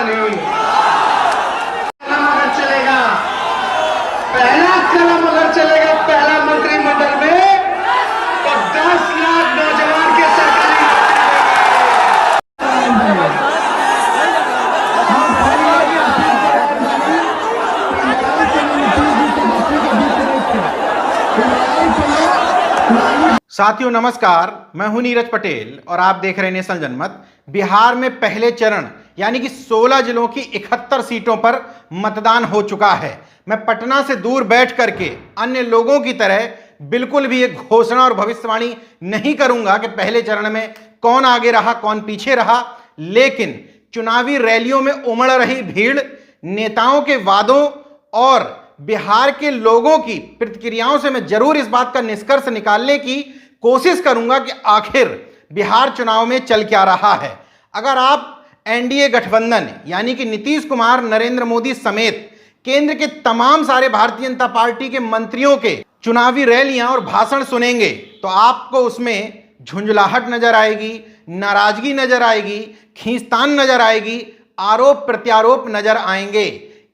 नहीं। कलम अगर चलेगा, पहला कलम अगर चलेगा पहला मंत्रिमंडल में, तो 10 लाख नौजवान के सरकारी साथियों नमस्कार, मैं हूं नीरज पटेल और आप देख रहे हैं नेशनल जनमत। बिहार में पहले चरण यानी कि 16 जिलों की 71 सीटों पर मतदान हो चुका है। मैं पटना से दूर बैठ करके अन्य लोगों की तरह बिल्कुल भी एक घोषणा और भविष्यवाणी नहीं करूंगा कि पहले चरण में कौन आगे रहा कौन पीछे रहा, लेकिन चुनावी रैलियों में उमड़ रही भीड़, नेताओं के वादों और बिहार के लोगों की प्रतिक्रियाओं से मैं जरूर इस बात का निष्कर्ष निकालने की कोशिश करूंगा कि आखिर बिहार चुनाव में चल क्या रहा है। अगर आप एनडीए गठबंधन यानी कि नीतीश कुमार, नरेंद्र मोदी समेत केंद्र के तमाम सारे भारतीय जनता पार्टी के मंत्रियों के चुनावी रैलियां और भाषण सुनेंगे तो आपको उसमें झुंझलाहट नजर आएगी, नाराजगी नजर आएगी, खींचतान नजर आएगी, आरोप प्रत्यारोप नजर आएंगे।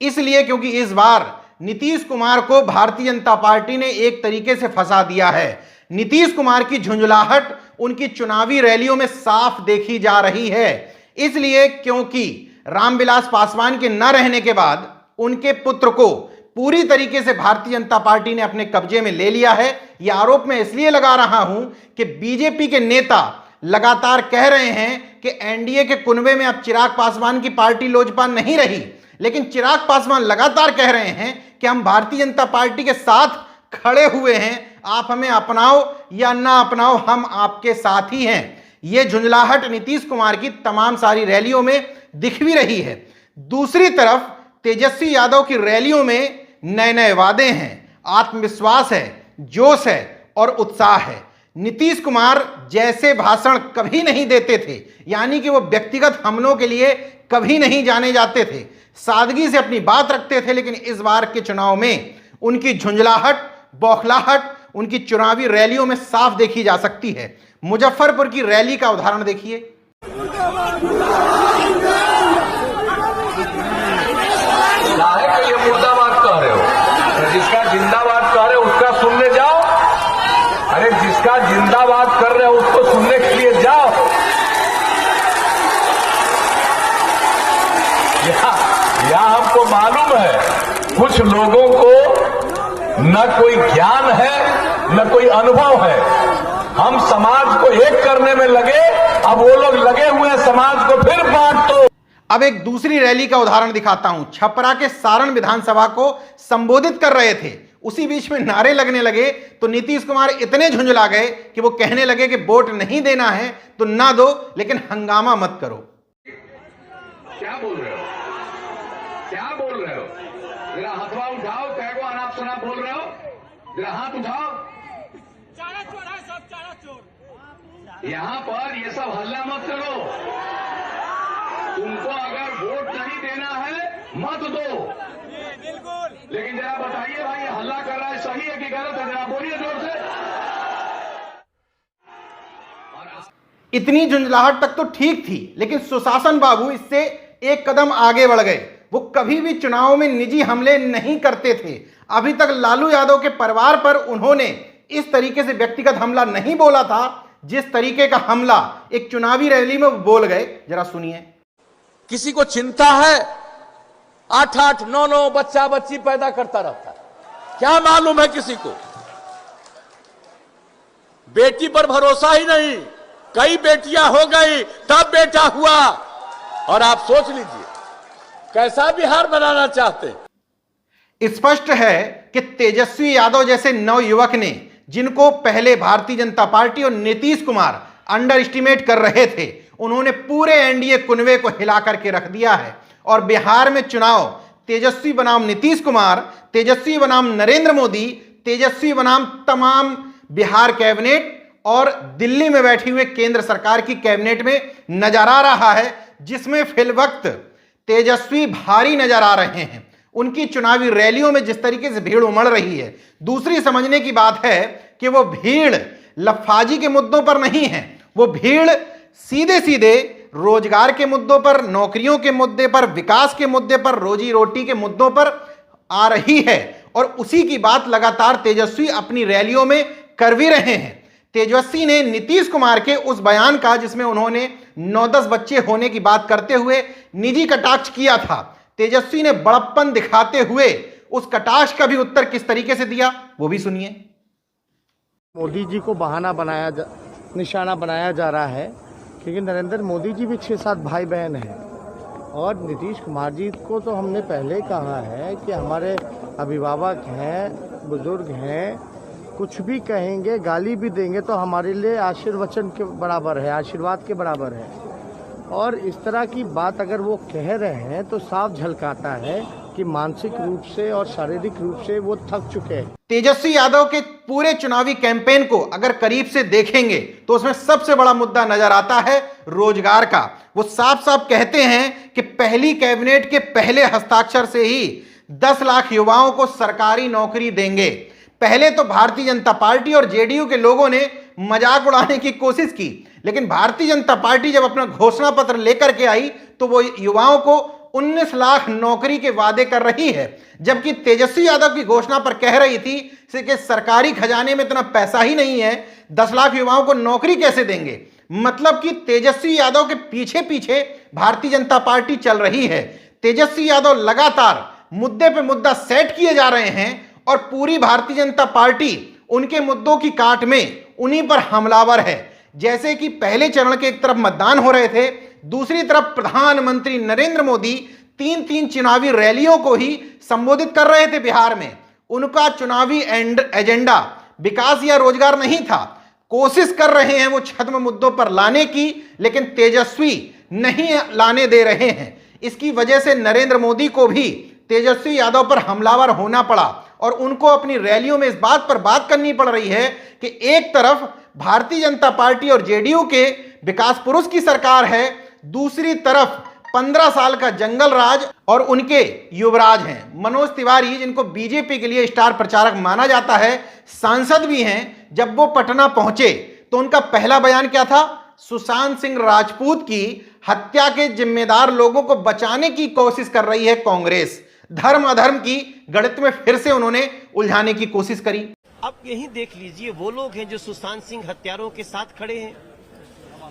इसलिए क्योंकि इस बार नीतीश कुमार को भारतीय जनता पार्टी ने एक तरीके से फंसा दिया है। नीतीश कुमार की झुंझलाहट उनकी चुनावी रैलियों में साफ देखी जा रही है। इसलिए क्योंकि रामविलास पासवान के न रहने के बाद उनके पुत्र को पूरी तरीके से भारतीय जनता पार्टी ने अपने कब्जे में ले लिया है। यह आरोप मैं इसलिए लगा रहा हूं कि बीजेपी के नेता लगातार कह रहे हैं कि एनडीए के कुनबे में अब चिराग पासवान की पार्टी लोजपा नहीं रही, लेकिन चिराग पासवान लगातार कह रहे हैं कि हम भारतीय जनता पार्टी के साथ खड़े हुए हैं, आप हमें अपनाओ या ना अपनाओ, हम आपके साथ ही हैं। यह झुंझलाहट नीतीश कुमार की तमाम सारी रैलियों में दिख भी रही है। दूसरी तरफ तेजस्वी यादव की रैलियों में नए नए वादे हैं, आत्मविश्वास है, जोश है और उत्साह है। नीतीश कुमार जैसे भाषण कभी नहीं देते थे, यानी कि वो व्यक्तिगत हमलों के लिए कभी नहीं जाने जाते थे, सादगी से अपनी बात रखते थे, लेकिन इस बार के चुनाव में उनकी झुंझलाहट, बौखलाहट उनकी चुनावी रैलियों में साफ देखी जा सकती है। मुजफ्फरपुर की रैली का उदाहरण देखिए। ये मुर्दाबाद कह रहे हो, जिसका जिंदाबाद कह रहे हो उसका सुनने जाओ। अरे जिसका जिंदाबाद कर रहे हो उसको सुनने के लिए जाओ। यहां हमको मालूम है कुछ लोगों को न कोई ज्ञान है न कोई अनुभव है। हम समाज को एक करने में लगे, अब वो लोग लगे हुए हैं समाज को फिर बांट दो। अब एक दूसरी रैली का उदाहरण दिखाता हूं। छपरा के सारण विधानसभा को संबोधित कर रहे थे, उसी बीच में नारे लगने लगे तो नीतीश कुमार इतने झुंझला गए कि वो कहने लगे कि वोट नहीं देना है तो ना दो, लेकिन हंगामा मत करो। क्या बोल रहे हो, क्या बोल रहे हो? जरा हथवा उठाओ, कैगो अनाप शनाप बोल रहे हो? जरा हाथ उठाओ। चारा चोर है सब, चारा चोर। यहां पर ये सब हल्ला मत करो। तुमको अगर वोट नहीं देना है मत दो, बिल्कुल। लेकिन जरा बताइए भाई ये हल्ला कर रहा है सही है कि गलत है? जरा बोलिए जोर से। इतनी झुंझलाहट तक तो ठीक थी, लेकिन सुशासन बाबू इससे एक कदम आगे बढ़ गए। वो कभी भी चुनाव में निजी हमले नहीं करते थे। अभी तक लालू यादव के परिवार पर उन्होंने इस तरीके से व्यक्तिगत हमला नहीं बोला था जिस तरीके का हमला एक चुनावी रैली में वो बोल गए। जरा सुनिए। किसी को चिंता है 8-8, 9-9 बच्चा बच्ची पैदा करता रहता है, क्या मालूम है किसी को? बेटी पर भरोसा ही नहीं, कई बेटियां हो गई तब बेटा हुआ। और आप सोच लीजिए कैसा बिहार बनाना चाहते हैं। स्पष्ट है कि तेजस्वी यादव जैसे नवयुवक ने, जिनको पहले भारतीय जनता पार्टी और नीतीश कुमार अंडर एस्टिमेट कर रहे थे, उन्होंने पूरे एनडीए कुनबे को हिला करके रख दिया है। और बिहार में चुनाव तेजस्वी बनाम नीतीश कुमार, तेजस्वी बनाम नरेंद्र मोदी, तेजस्वी बनाम तमाम बिहार कैबिनेट और दिल्ली में बैठी हुए केंद्र सरकार की कैबिनेट में नजर आ रहा है, जिसमें फिलवक्त तेजस्वी भारी नजर आ रहे हैं। उनकी चुनावी रैलियों में जिस तरीके से भीड़ उमड़ रही है, दूसरी समझने की बात है कि वो भीड़ लफाजी के मुद्दों पर नहीं है, वो भीड़ सीधे सीधे रोजगार के मुद्दों पर, नौकरियों के मुद्दे पर, विकास के मुद्दे पर, रोजी रोटी के मुद्दों पर आ रही है और उसी की बात लगातार तेजस्वी अपनी रैलियों में कर भी रहे हैं। तेजस्वी ने नीतीश कुमार के उस बयान का, जिसमें उन्होंने 9-10 बच्चे होने की बात करते हुए निजी कटाक्ष किया था, तेजस्वी ने बड़प्पन दिखाते हुए उस कटाक्ष का भी उत्तर किस तरीके से दिया, वो भी सुनिए। मोदी जी को निशाना बनाया जा रहा है, क्योंकि नरेंद्र मोदी जी भी 6-7 भाई बहन हैं और नीतीश कुमार जी को तो हमने पहले कहा है कि हमारे अभिभावक हैं, बुजुर्ग हैं, कुछ भी कहेंगे, गाली भी देंगे तो हमारे लिए आशीर्वचन के बराबर है, आशीर्वाद के बराबर है। और इस तरह की बात अगर वो कह रहे हैं तो साफ झलकाता है कि मानसिक रूप से और शारीरिक रूप से वो थक चुके हैं। तेजस्वी यादव के पूरे चुनावी कैंपेन को अगर करीब से देखेंगे तो उसमें सबसे बड़ा मुद्दा नजर आता है रोजगार का। वो साफ साफ कहते हैं कि पहली कैबिनेट के पहले हस्ताक्षर से ही 10 लाख युवाओं को सरकारी नौकरी देंगे। पहले तो भारतीय जनता पार्टी और जेडीयू के लोगों ने मजाक उड़ाने की कोशिश की, लेकिन भारतीय जनता पार्टी जब अपना घोषणा पत्र लेकर के आई तो वो युवाओं को 19 लाख नौकरी के वादे कर रही है, जबकि तेजस्वी यादव की घोषणा पर कह रही थी कि सरकारी खजाने में इतना पैसा ही नहीं है, 10 लाख युवाओं को नौकरी कैसे देंगे। मतलब कि तेजस्वी यादव के पीछे पीछे भारतीय जनता पार्टी चल रही है। तेजस्वी यादव लगातार मुद्दे पे मुद्दा सेट किए जा रहे हैं और पूरी भारतीय जनता पार्टी उनके मुद्दों की काट में उन्हीं पर हमलावर है। जैसे कि पहले चरण के एक तरफ मतदान हो रहे थे, दूसरी तरफ प्रधानमंत्री नरेंद्र मोदी 3-3 चुनावी रैलियों को ही संबोधित कर रहे थे बिहार में। उनका चुनावी एजेंडा विकास या रोजगार नहीं था, कोशिश कर रहे हैं वो छद्म मुद्दों पर लाने की, लेकिन तेजस्वी नहीं लाने दे रहे हैं। इसकी वजह से नरेंद्र मोदी को भी तेजस्वी यादव पर हमलावर होना पड़ा और उनको अपनी रैलियों में इस बात पर बात करनी पड़ रही है कि एक तरफ भारतीय जनता पार्टी और जेडीयू के विकास पुरुष की सरकार है, दूसरी तरफ 15 साल का जंगल राज और उनके युवराज हैं मनोज तिवारी, जिनको बीजेपी के लिए स्टार प्रचारक माना जाता है, सांसद भी हैं। जब वो पटना पहुंचे तो उनका पहला बयान क्या था? सुशांत सिंह राजपूत की हत्या के जिम्मेदार लोगों को बचाने की कोशिश कर रही है कांग्रेस। धर्म अधर्म की गणित में फिर से उन्होंने उलझाने की कोशिश करी। अब यही देख लीजिए, वो लोग हैं जो सुशांत सिंह हत्यारों के साथ खड़े हैं।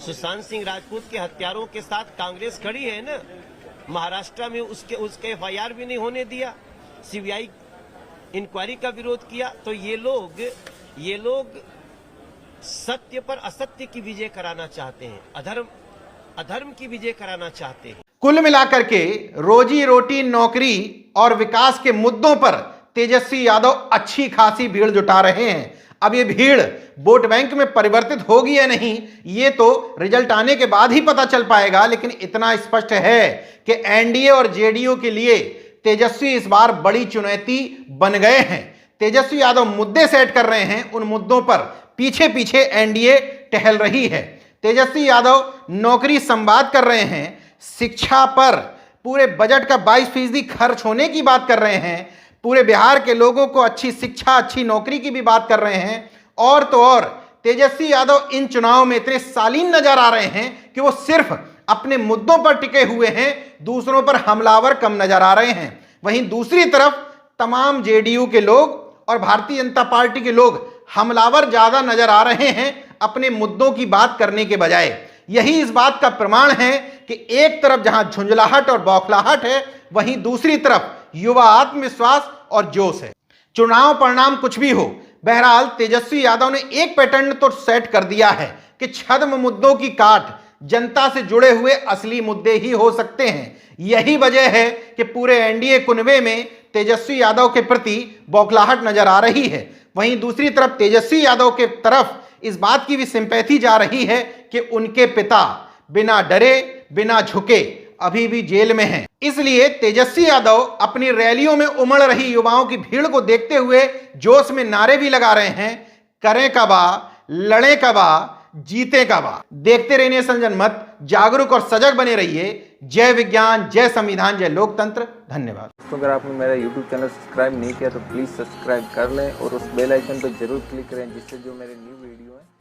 सुशांत सिंह राजपूत के हत्यारों के साथ कांग्रेस खड़ी है ना। महाराष्ट्र में उसके एफआईआर भी नहीं होने दिया, सीबीआई इंक्वायरी का विरोध किया। तो ये लोग सत्य पर असत्य की विजय कराना चाहते हैं, अधर्म की विजय कराना चाहते हैं। कुल मिलाकर के रोजी रोटी, नौकरी और विकास के मुद्दों पर तेजस्वी यादव अच्छी खासी भीड़ जुटा रहे हैं। अब ये भीड़ वोट बैंक में परिवर्तित होगी या नहीं, ये तो रिजल्ट आने के बाद ही पता चल पाएगा। लेकिन इतना स्पष्ट है कि एनडीए और जेडीयू के लिए तेजस्वी इस बार बड़ी चुनौती बन गए हैं। तेजस्वी यादव मुद्दे सेट कर रहे हैं, उन मुद्दों पर पीछे पीछे एनडीए टहल रही है। तेजस्वी यादव नौकरी संवाद कर रहे हैं, शिक्षा पर पूरे बजट का 22% खर्च होने की बात कर रहे हैं, पूरे बिहार के लोगों को अच्छी शिक्षा, अच्छी नौकरी की भी बात कर रहे हैं। और तो और तेजस्वी यादव इन चुनाव में इतने सालीन नजर आ रहे हैं कि वो सिर्फ अपने मुद्दों पर टिके हुए हैं, दूसरों पर हमलावर कम नजर आ रहे हैं। वहीं दूसरी तरफ तमाम जेडीयू के लोग और भारतीय जनता पार्टी के लोग हमलावर ज्यादा नजर आ रहे हैं अपने मुद्दों की बात करने के बजाय। यही इस बात का प्रमाण है कि एक तरफ जहां झुंझलाहट और बौखलाहट है, वहीं दूसरी तरफ युवा आत्मविश्वास और जोश है। चुनाव परिणाम कुछ भी हो, बहरहाल तेजस्वी यादव ने एक पैटर्न तो सेट कर दिया है कि छद्म मुद्दों की काट जनता से जुड़े हुए असली मुद्दे ही हो सकते हैं। यही वजह है कि पूरे एनडीए कुनबे में तेजस्वी यादव के प्रति बौखलाहट नजर आ रही है। वहीं दूसरी तरफ तेजस्वी यादव के तरफ इस बात की भी सिंपैथी जा रही है कि उनके पिता बिना डरे, बिना झुके अभी भी जेल में हैं। इसलिए तेजस्वी यादव अपनी रैलियों में उमड़ रही युवाओं की भीड़ को देखते हुए जोश में नारे भी लगा रहे हैं, करें कबा, लड़े कबा, जीते कबा। देखते रहिए संजनमत, जागरूक और सजग बने रहिए। जय विज्ञान, जय संविधान, जय लोकतंत्र। धन्यवाद। तो अगर आपने मेरा YouTube चैनल सब्सक्राइब नहीं किया तो प्लीज़ सब्सक्राइब कर लें और उस बेल आइकन पर जरूर क्लिक करें, जिससे जो मेरे न्यू वीडियो है